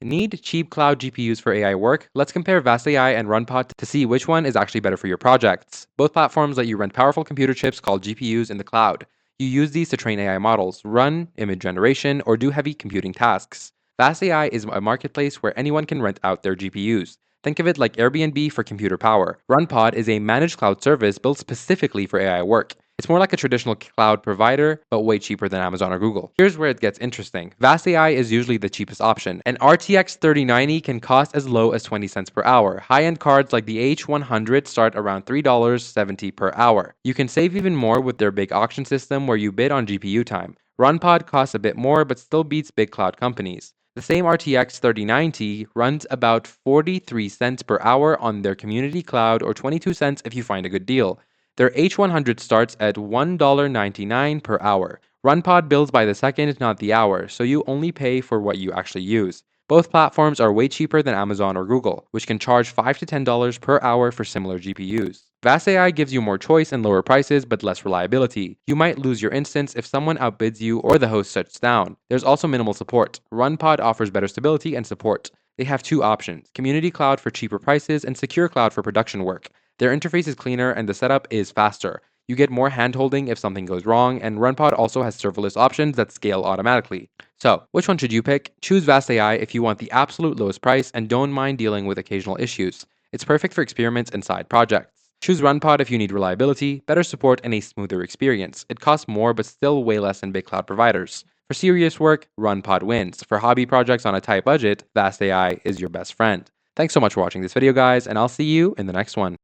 Need cheap cloud GPUs for AI work? Let's compare Vast AI and Runpod to see which one is actually better for your projects. Both platforms let you rent powerful computer chips called GPUs in the cloud. You use these to train AI models, run image generation, or do heavy computing tasks. Vast AI is a marketplace where anyone can rent out their GPUs. Think of it like Airbnb for computer power. Runpod is a managed cloud service built specifically for AI work. It's more like a traditional cloud provider, but way cheaper than Amazon or Google. Here's where it gets interesting. Vast AI is usually the cheapest option. An RTX 3090 can cost as low as 20 cents per hour. High-end cards like the H100 start around $3.70 per hour. You can save even more with their big auction system where you bid on GPU time. Runpod costs a bit more, but still beats big cloud companies. The same RTX 3090 runs about 43 cents per hour on their community cloud or 22 cents if you find a good deal. Their H100 starts at $1.99 per hour. Runpod bills by the second, not the hour, so you only pay for what you actually use. Both platforms are way cheaper than Amazon or Google, which can charge $5 to $10 per hour for similar GPUs. Vast AI gives you more choice and lower prices, but less reliability. You might lose your instance if someone outbids you or the host shuts down. There's also minimal support. Runpod offers better stability and support. They have two options: community cloud for cheaper prices and secure cloud for production work. Their interface is cleaner and the setup is faster. You get more handholding if something goes wrong, and Runpod also has serverless options that scale automatically. So, which one should you pick? Choose Vast AI if you want the absolute lowest price and don't mind dealing with occasional issues. It's perfect for experiments and side projects. Choose Runpod if you need reliability, better support, and a smoother experience. It costs more but still way less than big cloud providers. For serious work, Runpod wins. For hobby projects on a tight budget, Vast AI is your best friend. Thanks so much for watching this video, guys, and I'll see you in the next one.